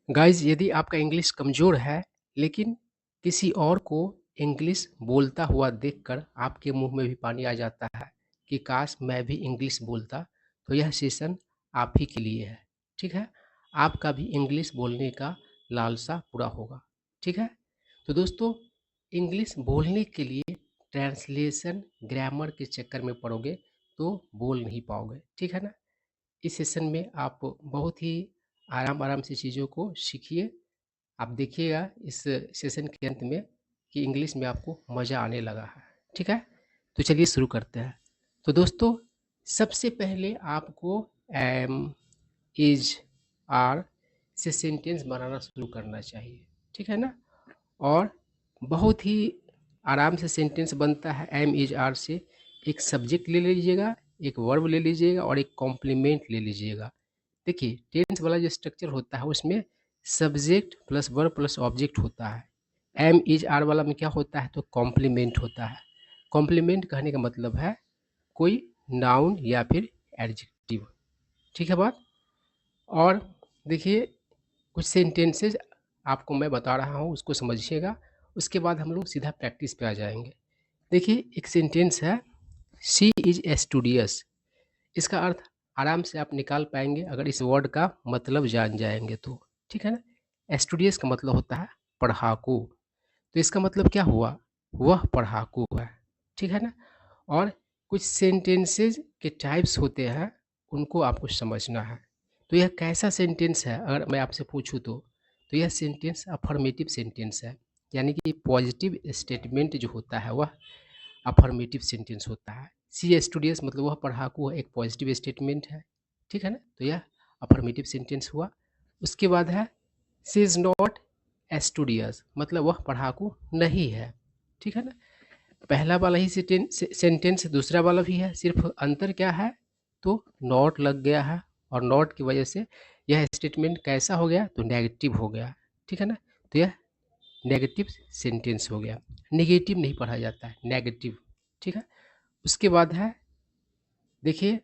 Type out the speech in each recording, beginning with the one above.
Guys, यदि आपका English कमज़ोर है, लेकिन किसी और को इंग्लिश बोलता हुआ देखकर आपके मुंह में भी पानी आ जाता है कि काश मैं भी इंग्लिश बोलता, तो यह सेशन आप ही के लिए है। ठीक है? आपका भी इंग्लिश बोलने का लालसा पूरा होगा। ठीक है? तो दोस्तों, इंग्लिश बोलने के लिए ट्रांसलेशन, ग्रामर के चक्कर में पड़ोगे तो बोल नहीं पाओगे। ठीक है ना? इस सेशन में आप बहुत ही आराम-आराम से चीज़ों को सीखिए। आप देखिएगा इस सेशन के अंत में कि इंग्लिश में आपको मज़ा आने लगा है। ठीक है? तो चलिए शुरू करते हैं। तो दोस्तों, सबसे पहले आपको एम, इज़, आर से सेंटेंस बनाना शुरू करना चाहिए। ठीक है ना? और बहुत ही आराम से सेंटेंस बनता है एम, इज़, आर से। एक सब्जेक्ट ले लीजिएगा, एक वर्ब ले लीजिएगा और एक कॉम्प्लीमेंट ले लीजिएगा। देखिए, टेंस वाला जो स्ट्रक्चर होता है उसमें subject plus verb plus object होता है। एम, इज, आर वाला में क्या होता है? तो कॉम्प्लीमेंट होता है। कॉम्प्लीमेंट कहने का मतलब है कोई नाउन या फिर एडजेक्टिव। ठीक है बात? और देखिए, कुछ सेंटेंसेज आपको मैं बता रहा हूँ, उसको समझिएगा। उसके बाद हम लोग सीधा प्रैक्टिस पे आ जाएंगे। देखिए, एक सेंटेंस है, शी इज स्टूडियस। इसका अर्थ आराम से आप निकाल पाएंगे अगर इस वर्ड का मतलब जान जाएंगे तो। ठीक है ना? स्टूडियस का मतलब होता है पढ़ाकू। तो इसका मतलब क्या हुआ? वह पढ़ाकू है। ठीक है ना? और कुछ सेंटेंसेस के टाइप्स होते हैं, उनको आपको समझना है। तो यह कैसा सेंटेंस है अगर मैं आपसे पूछूं तो यह सेंटेंस अफर्मेटिव सेंटेंस है। यानी कि पॉजिटिव स्टेटमेंट जो होता है वह अफर्मेटिव सेंटेंस होता है। सी स्टूडियस मतलब वह पढ़ाकू है, एक पॉजिटिव स्टेटमेंट है। ठीक है ना? तो यह अफर्मेटिव सेंटेंस हुआ। उसके बाद है सी इज़ नॉट स्टूडियस मतलब वह पढ़ाकू नहीं है। ठीक है ना? पहला वाला ही सेंटेंस दूसरा वाला भी है, सिर्फ अंतर क्या है? तो नॉट लग गया है और नॉट की वजह से यह स्टेटमेंट कैसा हो गया? तो नेगेटिव हो गया। ठीक है ना? तो यह नेगेटिव सेंटेंस हो गया। नेगेटिव नहीं पढ़ा जाता है, नेगेटिव। ठीक है? उसके बाद है, देखिए,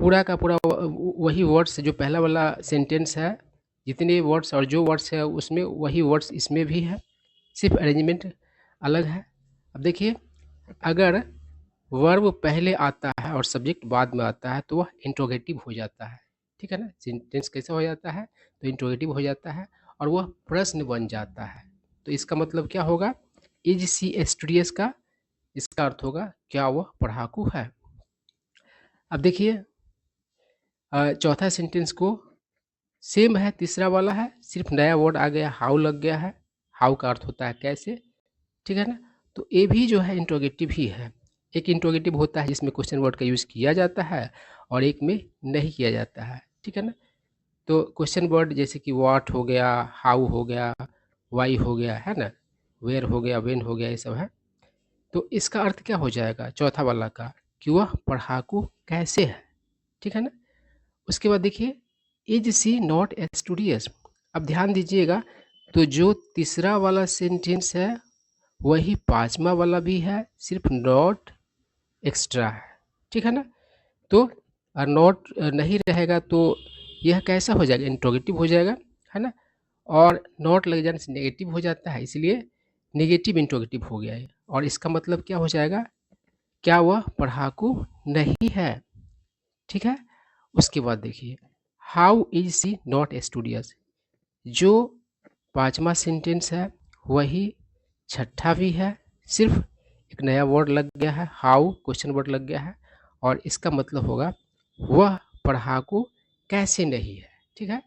पूरा का पूरा वही वर्ड्स जो पहला वाला सेंटेंस है, जितने वर्ड्स और जो वर्ड्स है उसमें वही वर्ड्स इसमें भी है, सिर्फ अरेंजमेंट अलग है। अब देखिए, अगर वर्ब पहले आता है और सब्जेक्ट बाद में आता है तो वह इंट्रोगेटिव हो जाता है। ठीक है ना? सेंटेंस कैसा हो जाता है? तो इंट्रोगेटिव हो जाता है और वह प्रश्न बन जाता है। तो इसका मतलब क्या होगा? इज सी स्टूडियस का इसका अर्थ होगा क्या वह पढ़ाकू है। अब देखिए, चौथा सेंटेंस को सेम है, तीसरा वाला है, सिर्फ नया वर्ड आ गया, हाउ लग गया है। हाउ का अर्थ होता है कैसे। ठीक है ना? तो ये भी जो है इंट्रोगेटिव ही है। एक इंट्रोगेटिव होता है जिसमें क्वेश्चन वर्ड का यूज़ किया जाता है और एक में नहीं किया जाता है। ठीक है ना? तो क्वेश्चन वर्ड जैसे कि व्हाट हो गया, हाउ हो गया, वाई हो गया, है ना, वेयर हो गया, व्हेन हो गया, ये सब है। तो इसका अर्थ क्या हो जाएगा चौथा वाला का? कि वह पढ़ाकू कैसे है। ठीक है ना? उसके बाद देखिए, इज सी नॉट स्टूडियस। अब ध्यान दीजिएगा, तो जो तीसरा वाला सेंटेंस है वही पांचवा वाला भी है, सिर्फ नॉट एक्स्ट्रा है। ठीक है ना? तो नॉट नहीं रहेगा तो यह कैसा हो जाएगा? इंट्रोगेटिव हो जाएगा, है ना? और नॉट लग जाने से नेगेटिव हो जाता है, इसलिए नेगेटिव इंट्रोगेटिव हो गया है। और इसका मतलब क्या हो जाएगा? क्या वह पढ़ाकू नहीं है। ठीक है? उसके बाद देखिए, how is she not studious. जो पांचवा सेंटेंस है वही छठा भी है, सिर्फ एक नया वर्ड लग गया है, हाउ क्वेश्चन वर्ड लग गया है और इसका मतलब होगा वह पढ़ाकू कैसे नहीं है। ठीक है?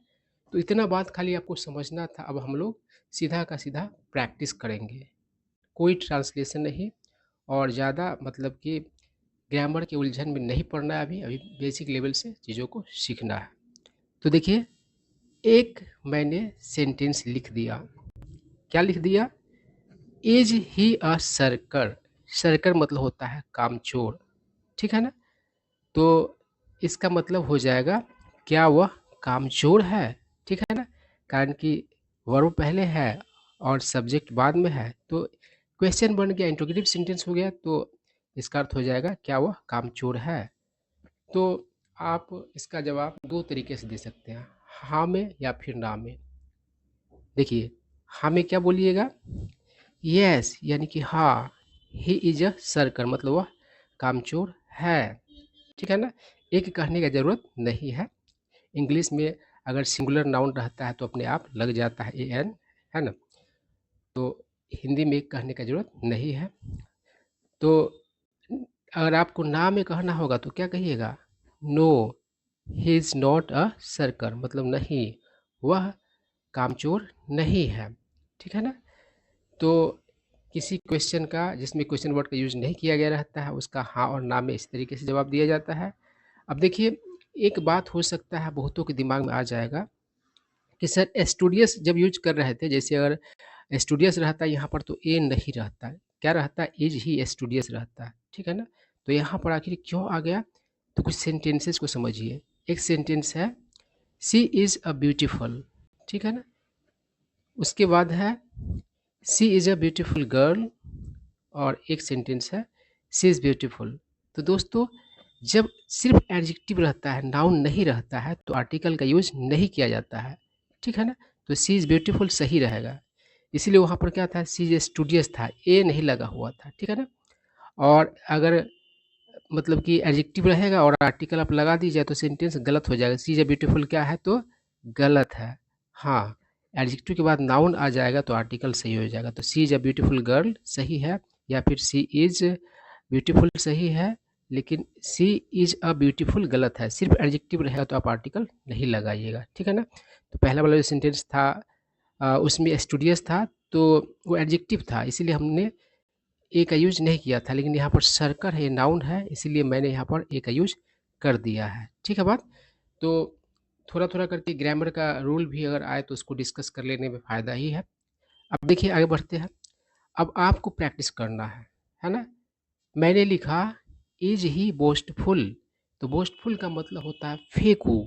तो इतना बात खाली आपको समझना था। अब हम लोग सीधा का सीधा प्रैक्टिस करेंगे, कोई ट्रांसलेशन नहीं और ज़्यादा मतलब कि ग्रामर के उलझन में नहीं पड़ना है। अभी अभी बेसिक लेवल से चीज़ों को सीखना है। तो देखिए, एक मैंने सेंटेंस लिख दिया। क्या लिख दिया? इज ही अ सर्कर। सर्कर मतलब होता है कामचोर। ठीक है ना? तो इसका मतलब हो जाएगा क्या वह कामचोर है। ठीक है ना? कारण कि वर्ब पहले है और सब्जेक्ट बाद में है, तो क्वेश्चन बन गया, इंट्रोगेटिव सेंटेंस हो गया। तो इसका अर्थ हो जाएगा क्या वह कामचोर है। तो आप इसका जवाब दो तरीके से दे सकते हैं, हाँ में या फिर ना में। देखिए, हाँ में क्या बोलिएगा? यस यानी कि हाँ, ही इज़ अ सर्कर मतलब वह कामचोर है, ठीक है ना? एक कहने का ज़रूरत नहीं है। इंग्लिश में अगर सिंगुलर नाउन रहता है तो अपने आप लग जाता है एन, है ना? तो हिंदी में एक कहने का ज़रूरत नहीं है। तो अगर आपको ना में कहना होगा तो क्या कहिएगा? No, he is not a सर्कर मतलब नहीं, वह कामचोर नहीं है, ठीक है ना? तो किसी क्वेश्चन का जिसमें क्वेश्चन वर्ड का यूज़ नहीं किया गया रहता है, उसका हाँ और ना में इस तरीके से जवाब दिया जाता है। अब देखिए, एक बात हो सकता है बहुतों के दिमाग में आ जाएगा कि सर स्टूडियस जब यूज़ कर रहे थे, जैसे अगर स्टूडियस रहता है यहाँ पर तो ए नहीं रहता है, क्या रहता है? इज ही स्टूडियस रहता है, ठीक है ना? तो यहाँ पर आखिर क्यों आ गया? तो कुछ सेंटेंसेस को समझिए। एक सेंटेंस है सी इज़ अ ब्यूटीफुल, ठीक है ना? उसके बाद है सी इज़ अ ब्यूटीफुल गर्ल और एक सेंटेंस है शी इज़ ब्यूटीफुल। तो दोस्तों, जब सिर्फ एडजेक्टिव रहता है, नाउन नहीं रहता है, तो आर्टिकल का यूज़ नहीं किया जाता है, ठीक है ना? तो शी इज़ ब्यूटीफुल सही रहेगा। इसीलिए वहाँ पर क्या था? शी इज़ स्टूडियस था, ए नहीं लगा हुआ था, ठीक है ना? और अगर मतलब कि एडजेक्टिव रहेगा और आर्टिकल आप लगा दीजिए तो सेंटेंस गलत हो जाएगा। शी इज़ ब्यूटीफुल क्या है? तो गलत है। हाँ, एडजेक्टिव के बाद नाउन आ जाएगा तो आर्टिकल सही हो जाएगा। तो she is a beautiful girl सही है, या फिर शी इज़ ब्यूटीफुल सही है, लेकिन शी इज़ अ ब्यूटीफुल गलत है। सिर्फ एडजेक्टिव रहेगा तो आप आर्टिकल नहीं लगाइएगा, ठीक है ना? तो पहला वाला जो सेंटेंस था उसमें स्टूडियस था, तो वो एडजेक्टिव था, इसीलिए हमने ए का यूज़ नहीं किया था। लेकिन यहाँ पर सर्कल है, नाउन है, इसीलिए मैंने यहाँ पर ए का यूज़ कर दिया है, ठीक है बात? तो थोड़ा-थोड़ा करके ग्रामर का रूल भी अगर आए तो उसको डिस्कस कर लेने में फ़ायदा ही है। अब देखिए आगे बढ़ते हैं। अब आपको प्रैक्टिस करना है ना? मैंने लिखा इज़ ही बोस्टफुल, तो बोस्टफुल का मतलब होता है फेंकू।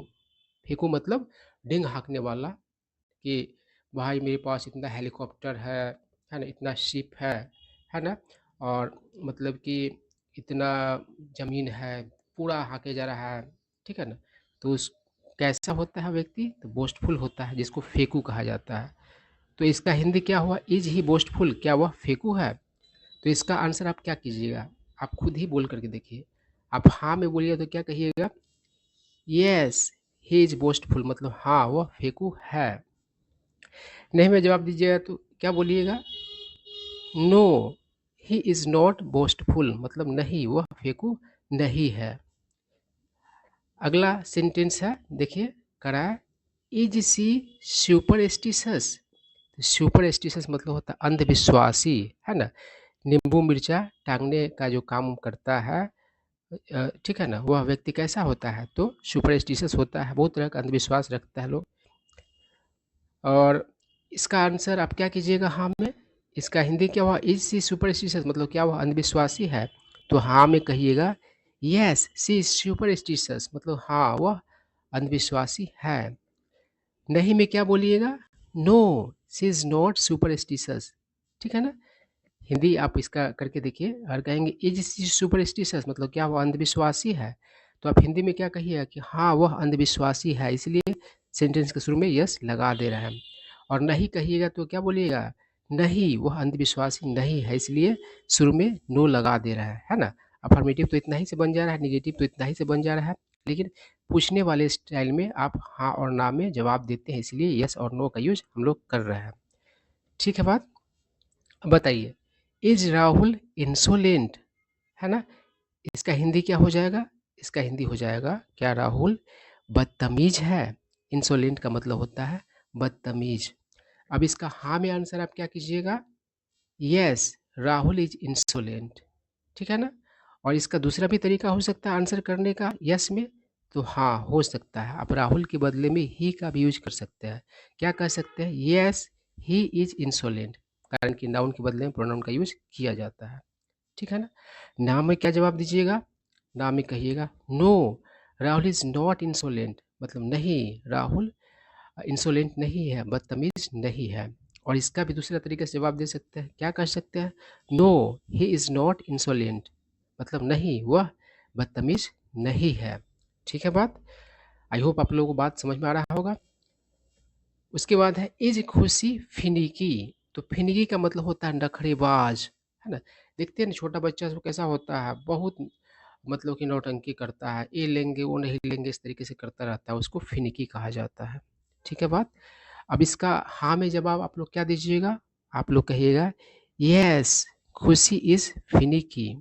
फेंकू मतलब डिंग हाँकने वाला, कि भाई मेरे पास इतना हेलीकॉप्टर है ना? इतना शिप है ना? और मतलब कि इतना ज़मीन है, पूरा हाँके जा रहा है, ठीक है ना? तो उस कैसा होता है व्यक्ति? तो बोस्टफुल होता है, जिसको फेंकू कहा जाता है। तो इसका हिंदी क्या हुआ? इज़ ही बोस्टफुल, क्या वह फेंकू है? तो इसका आंसर आप क्या कीजिएगा? आप खुद ही बोल करके देखिए। आप हाँ में बोलिए तो क्या कहिएगा? यस, ही इज़ बोस्टफुल मतलब हाँ, वह फेंकू है। नहीं में जवाब दीजिएगा तो क्या बोलिएगा? No, he is not boastful मतलब नहीं, वह फेंकू नहीं है। अगला सेंटेंस है, देखिए करा है, इज सी सुपरस्टिशियस। सुपरस्टिशियस मतलब होता है अंधविश्वासी, है ना? नींबू मिर्चा टांगने का जो काम करता है, ठीक है ना? वह व्यक्ति कैसा होता है? तो सुपरस्टिशियस होता है, बहुत तरह का अंधविश्वास रखता है लोग। और इसका आंसर आप क्या कीजिएगा हाँ में? इसका हिंदी क्या हुआ? इज सी सुपरस्टिशियस मतलब क्या वह अंधविश्वासी है? तो हाँ में कहिएगा यस सी इज सुपरस्टिशियस मतलब हाँ वह अंधविश्वासी है। नहीं में क्या बोलिएगा? No, she is not superstitious, ठीक है ना? हिंदी आप इसका करके देखिए। और कहेंगे इज शी सुपरस्टिशियस मतलब क्या वह अंधविश्वासी है? तो आप हिंदी में क्या कहिएगा कि हाँ वह अंधविश्वासी है, इसलिए सेंटेंस के शुरू में यस लगा दे रहे हैं। और नहीं कहिएगा तो क्या बोलिएगा? नहीं, वह अंधविश्वासी नहीं है, इसलिए शुरू में नो लगा दे रहा है ना? अफर्मेटिव तो इतना ही से बन जा रहा है, नेगेटिव तो इतना ही से बन जा रहा है, लेकिन पूछने वाले स्टाइल में आप हाँ और ना में जवाब देते हैं, इसलिए यस और नो का यूज हम लोग कर रहे हैं, ठीक है बात? अब बताइए, इज राहुल इंसोलेंट, है ना? इसका हिंदी क्या हो जाएगा? इसका हिंदी हो जाएगा क्या? राहुल बदतमीज है। इंसोलेंट का मतलब होता है बदतमीज। अब इसका हाँ में आंसर आप क्या कीजिएगा? यस, राहुल इज इंसोलेंट, ठीक है ना? और इसका दूसरा भी तरीका हो सकता है आंसर करने का यस में, तो हाँ हो सकता है, आप राहुल के बदले में ही का भी यूज कर सकते हैं। क्या कह सकते हैं? यस, ही इज इंसोलेंट, कारण कि नाउन के बदले में प्रोनाउन का यूज किया जाता है, ठीक है ना? नाम में क्या जवाब दीजिएगा? नाम में कहिएगा no, Rahul is not insolent मतलब नहीं, राहुल इंसोलेंट नहीं है, बदतमीज नहीं है। और इसका भी दूसरा तरीके से जवाब दे सकते हैं, क्या कह सकते हैं? No, he is not insolent मतलब नहीं, वह बदतमीज नहीं है, ठीक है बात? आई होप आप लोगों को बात समझ में आ रहा होगा। उसके बाद है इज खुशी फिनिकी। तो फिनिकी का मतलब होता है नखरेबाज, है ना। देखते हैं ना छोटा बच्चा सब कैसा होता है, बहुत मतलब कि नौटंकी करता है, ये लेंगे वो नहीं लेंगे इस तरीके से करता रहता है, उसको फिनिकी कहा जाता है। ठीक है बात। अब इसका हाँ में जवाब आप लोग क्या दीजिएगा, आप लोग कहिएगा यस खुशी इज फिनिकी।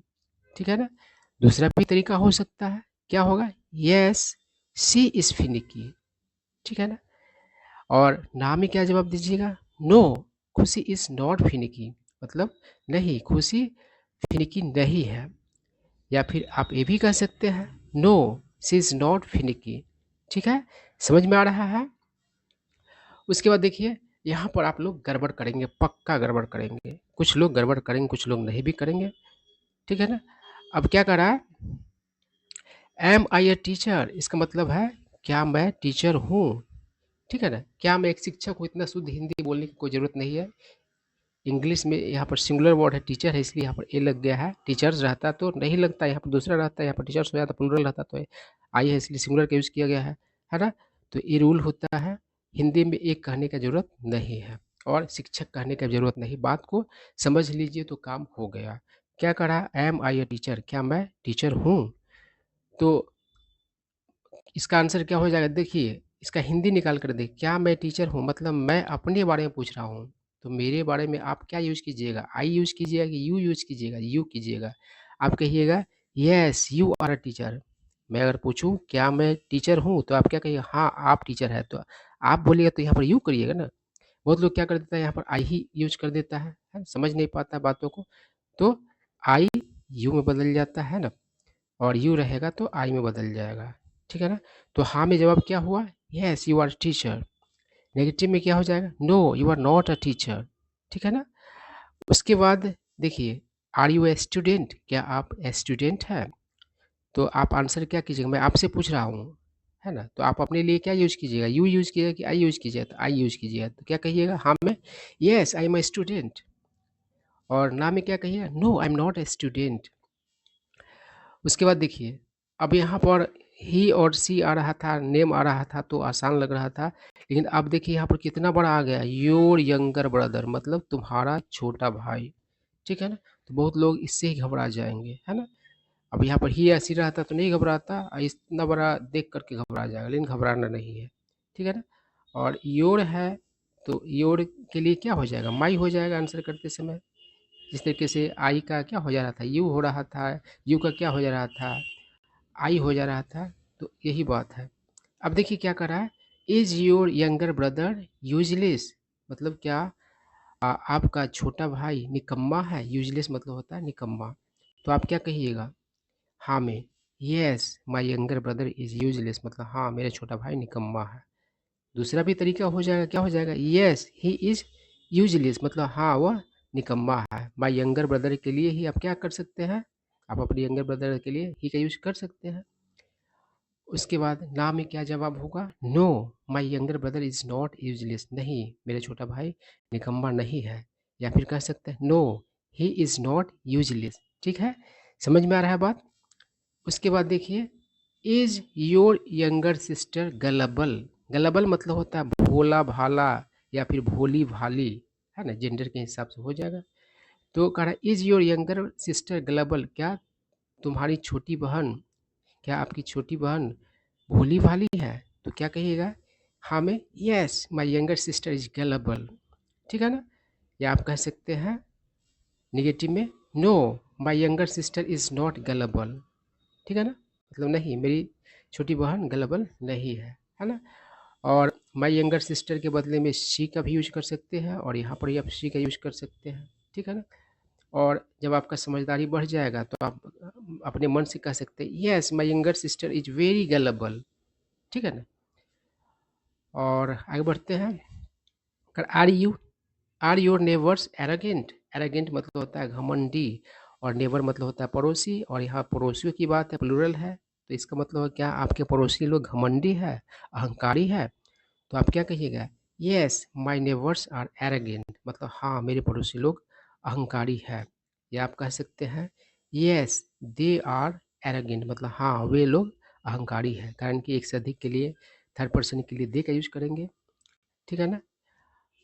ठीक है ना। दूसरा भी तरीका हो सकता है, क्या होगा, यस शी इज फिनिकी। ठीक है ना। और ना में क्या जवाब दीजिएगा, नो खुशी इज नॉट फिनिकी, मतलब नहीं खुशी फिनिकी नहीं है। या फिर आप ये भी कह सकते हैं no she is not finicky. ठीक है, समझ में आ रहा है। उसके बाद देखिए यहाँ पर आप लोग गड़बड़ करेंगे, पक्का गड़बड़ करेंगे, कुछ लोग गड़बड़ करेंगे कुछ लोग नहीं भी करेंगे। ठीक है ना। अब क्या कर रहा है, एम आई ए टीचर, इसका मतलब है क्या मैं टीचर हूँ। ठीक है ना, क्या मैं एक शिक्षक हूँ, इतना शुद्ध हिंदी बोलने की कोई ज़रूरत नहीं है। इंग्लिश में यहाँ पर सिंगुलर वर्ड है टीचर है, इसलिए यहाँ पर ए लग गया है। टीचर्स रहता तो नहीं लगता, यहाँ पर दूसरा रहता है, यहाँ पर टीचर्स हो जाता प्लूरल रहता तो आई है, इसलिए सिंगुलर का यूज़ किया गया है ना। तो ये रूल होता है, हिंदी में एक कहने का ज़रूरत नहीं है और शिक्षक कहने का ज़रूरत नहीं। बात को समझ लीजिए तो काम हो गया। क्या करा, एम आई ए टीचर, क्या मैं टीचर हूँ। तो इसका आंसर क्या हो जाएगा, देखिए इसका हिंदी निकाल कर देखिए, क्या मैं टीचर हूँ मतलब मैं अपने बारे में पूछ रहा हूँ, तो मेरे बारे में आप क्या यूज़ कीजिएगा, आई यूज़ कीजिएगा कि यू यूज़ कीजिएगा, यू कीजिएगा। आप कहिएगा yes you are a teacher. मैं अगर पूछूं क्या मैं टीचर हूँ तो आप क्या कहिएगा, हाँ आप टीचर है, तो आप बोलिएगा तो यहाँ पर यू करिएगा ना। बहुत लोग क्या कर देता है यहाँ पर आई ही यूज कर देता है, समझ नहीं पाता बातों को। तो आई यू में बदल जाता है ना, और यू रहेगा तो आई में बदल जाएगा। ठीक है ना। तो हाँ में जवाब क्या हुआ, yes you are teacher. Negative में क्या हो जाएगा, no you are not a teacher. ठीक है ना। उसके बाद देखिए आर यू ए स्टूडेंट, क्या आप स्टूडेंट हैं। तो आप आंसर क्या कीजिएगा, मैं आपसे पूछ रहा हूँ, है ना। तो आप अपने लिए क्या यूज कीजिएगा, यू यूज कीजिएगा कि आई यूज कीजिएगा, तो आई यूज कीजिएगा। तो क्या कहिएगा, हाँ में yes I am a student. और ना में क्या कहिएगा, no I am not a student. उसके बाद देखिए अब यहाँ पर ही और सी आ रहा था, नेम आ रहा था तो आसान लग रहा था, लेकिन अब देखिए यहाँ पर कितना बड़ा आ गया, योर यंगर ब्रदर, मतलब तुम्हारा छोटा भाई। ठीक है ना। तो बहुत लोग इससे ही घबरा जाएंगे, है ना। अब यहाँ पर ही ऐसी रहता तो नहीं घबराता, इतना बड़ा देख करके घबरा जाएगा, लेकिन घबराना नहीं है। ठीक है ना। और योर है तो योर के लिए क्या हो जाएगा, माई हो जाएगा आंसर करते समय। जिस तरीके से आई का क्या हो जा रहा था, यू हो रहा था, यू का क्या हो जा रहा था, आई हो जा रहा था। तो यही बात है। अब देखिए क्या कर रहा है, is your younger brother useless, मतलब क्या आपका छोटा भाई निकम्मा है। यूजलेस मतलब होता है निकम्मा। तो आप क्या कहिएगा, हाँ में yes my younger brother is useless, मतलब हाँ मेरा छोटा भाई निकम्मा है। दूसरा भी तरीका हो जाएगा, क्या हो जाएगा, यस ही इज यूजलेस, मतलब हाँ वह निकम्मा है। माई यंगर ब्रदर के लिए ही आप क्या कर सकते हैं, आप अपने यंगर ब्रदर के लिए ही का यूज कर सकते हैं। उसके बाद ना में क्या जवाब होगा, no my younger brother is not useless, नहीं मेरा छोटा भाई निकम्मा नहीं है। या फिर कह सकते हैं no he is not useless. ठीक है, समझ में आ रहा है बात। उसके बाद देखिए इज योर यंगर सिस्टर गलबल। गलबल मतलब होता है भोला भाला या फिर भोली भाली, है ना, जेंडर के हिसाब से हो जाएगा। तो कह रहा है इज योर यंगर सिस्टर गलबल, क्या तुम्हारी छोटी बहन, क्या आपकी छोटी बहन भोली भाली है। तो क्या कहिएगा, हाँ में yes my younger sister is gullible. ठीक है ना। या आप कह सकते हैं निगेटिव में, no my younger sister is not gullible. ठीक है ना, मतलब नहीं मेरी छोटी बहन गलबल नहीं है ना। और माई यंगर सिस्टर के बदले में शी का भी यूज कर सकते हैं, और यहाँ पर ही आप शी का यूज कर सकते हैं। ठीक है ना। और जब आपका समझदारी बढ़ जाएगा तो आप अपने मन से कह सकते हैं yes my younger sister is very gullible. ठीक है ना। और आगे बढ़ते हैं, are your neighbours arrogant. Arrogant मतलब होता है घमंडी, और नेबर मतलब होता है पड़ोसी, और यहाँ पड़ोसियों की बात है, प्लूरल है। तो इसका मतलब है क्या आपके पड़ोसी लोग घमंडी है, अहंकारी है। तो आप क्या कहिएगा, yes my neighbours are arrogant, मतलब हाँ मेरे पड़ोसी लोग अहंकारी है। या आप कह सकते हैं यस दे आर एरोगेंट, मतलब हाँ वे लोग अहंकारी है, कारण कि एक से अधिक के लिए थर्ड पर्सन के लिए दे का यूज करेंगे। ठीक है ना।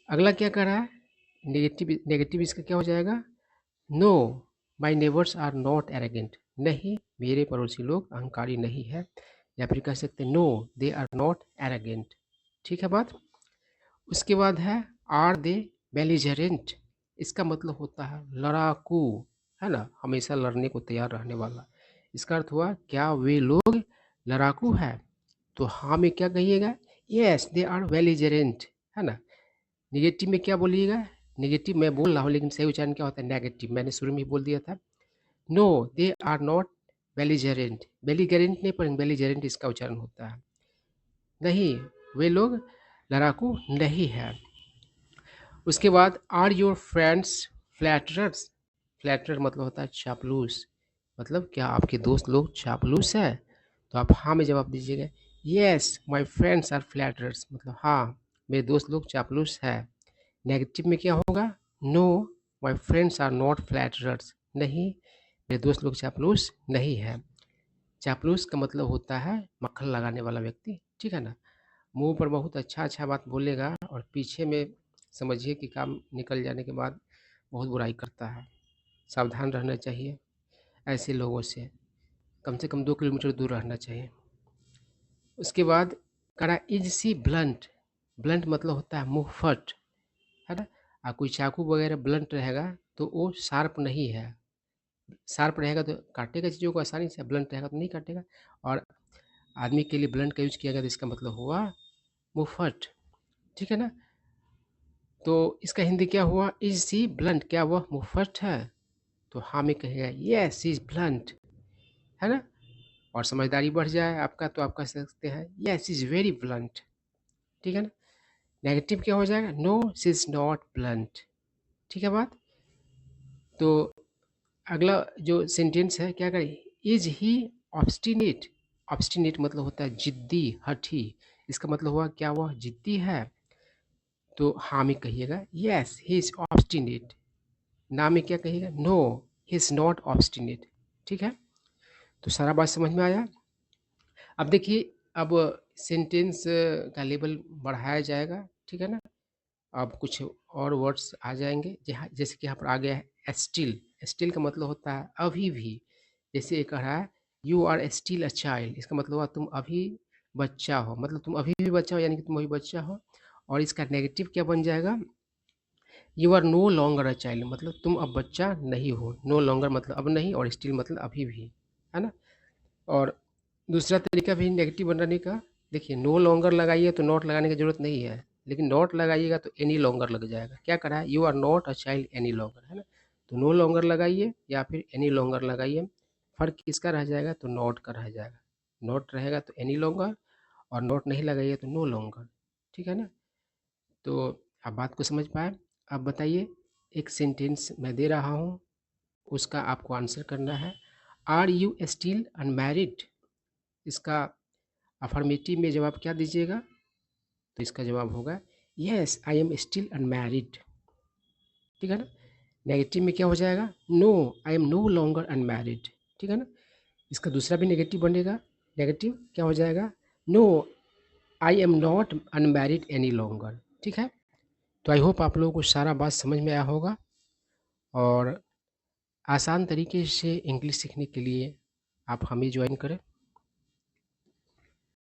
अगला क्या कर रहा है, नेगेटिव, नेगेटिव इसका क्या हो जाएगा, no my neighbours are not arrogant, नहीं मेरे पड़ोसी लोग अहंकारी नहीं है, या फिर कह सकते हैं no they are not arrogant, ठीक है बात। उसके बाद है आर दे बेलिजरेंट, इसका मतलब होता है लड़ाकू, है ना, हमेशा लड़ने को तैयार रहने वाला। इसका अर्थ हुआ क्या वे लोग लड़ाकू है, तो हाँ में क्या कहिएगा, यस दे आर बेलिजरेंट, है ना। नेगेटिव में क्या बोलिएगा, नेगेटिव मैं बोल रहा हूँ लेकिन सही उच्चारण क्या होता है, नेगेटिव, मैंने शुरू में ही बोल दिया था। No they are not belligerent, belligerent नहीं पढ़ेंगे, बेलिजरेंट इसका उच्चारण होता है, नहीं वे लोग लड़ाकू नहीं है। उसके बाद आर योर फ्रेंड्स फ्लैटरर्स, फ्लैटरर मतलब होता है चापलूस, मतलब क्या आपके दोस्त लोग चापलूस है, तो आप हाँ में जवाब दीजिएगा, यस माय फ्रेंड्स आर फ्लैटरर्स, मतलब हाँ मेरे दोस्त लोग चापलूस है। नेगेटिव में क्या होगा, no my friends are not flatterers, नहीं मेरे दोस्त लोग चापलूस नहीं है। चापलूस का मतलब होता है मक्खन लगाने वाला व्यक्ति, ठीक है ना। मुंह पर बहुत अच्छा अच्छा बात बोलेगा और पीछे में समझिए कि काम निकल जाने के बाद बहुत बुराई करता है, सावधान रहना चाहिए ऐसे लोगों से कम 2 किलोमीटर दूर रहना चाहिए। उसके बाद करा इज सी ब्लंट, ब्लंट मतलब होता है मुंहफट, है ना। कोई चाकू वगैरह ब्लंट रहेगा तो वो शार्प नहीं है, शार्प रहेगा तो काटेगा चीज़ों को आसानी से, ब्लंट रहेगा तो नहीं काटेगा। और आदमी के लिए ब्लंट का यूज किया गया तो इसका मतलब हुआ मुंहफट, ठीक है ना। तो इसका हिंदी क्या हुआ, इज सी ब्लंट, क्या वह मुंहफट है, तो हाँ में कहेगा यस इज ब्लंट, है ना। और समझदारी बढ़ जाए आपका तो आप कह सकते हैं यस इज वेरी ब्लंट, ठीक है ना। नेगेटिव क्या हो जाएगा, no she is not blunt, ठीक है बात। तो अगला जो सेंटेंस है क्या करें, इज ही ऑब्स्टिनेट, ऑब्स्टिनेट मतलब होता है जिद्दी हठी, इसका मतलब हुआ क्या वह जिद्दी है, तो हाँ में कहिएगा यस ही इज ऑब्स्टिनेट, ना में क्या कहिएगा, no he is not obstinate, ठीक है। तो सारा बात समझ में आया। अब देखिए, अब सेंटेंस का लेवल बढ़ाया जाएगा, ठीक है ना। अब कुछ और वर्ड्स आ जाएंगे, जहाँ जैसे कि यहाँ पर आ गया है स्टिल, स्टिल का मतलब होता है अभी भी, जैसे ये कह रहा है you are still a child, इसका मतलब हुआ तुम अभी बच्चा हो, मतलब तुम अभी भी बच्चा हो, यानी कि तुम अभी बच्चा हो। और इसका नेगेटिव क्या बन जाएगा, you are no longer a child, मतलब तुम अब बच्चा नहीं हो, नो लॉन्गर मतलब अब नहीं, और स्टिल मतलब अभी भी, है ना। और दूसरा तरीका भी नेगेटिव बनाने का, देखिए नो लॉन्गर लगाइए तो नॉट लगाने की जरूरत नहीं है, लेकिन नॉट लगाइएगा तो एनी लॉन्गर लग जाएगा, क्या करा है, you are not a child any longer, है ना। तो नो लॉन्गर लगाइए या फिर एनी लॉन्गर लगाइए, फर्क किसका रह जाएगा, तो नॉट का रह जाएगा, नॉट रहेगा तो एनी लॉन्गर, और नॉट नहीं लगाइए तो नो लॉन्गर, ठीक है ना। तो आप बात को समझ पाए। अब बताइए, एक सेंटेंस मैं दे रहा हूँ, उसका आपको आंसर करना है, आर यू स्टिल अनमैरिड, इसका अफर्मेटिव में जवाब क्या दीजिएगा, तो इसका जवाब होगा yes I am still unmarried, ठीक है ना। नेगेटिव में क्या हो जाएगा, no I am no longer unmarried, ठीक है ना। इसका दूसरा भी नेगेटिव बनेगा, नेगेटिव क्या हो जाएगा, no I am not unmarried any longer, ठीक है। तो आई होप आप लोगों को सारा बात समझ में आया होगा, और आसान तरीके से इंग्लिश सीखने के लिए आप हमें ज्वाइन करें।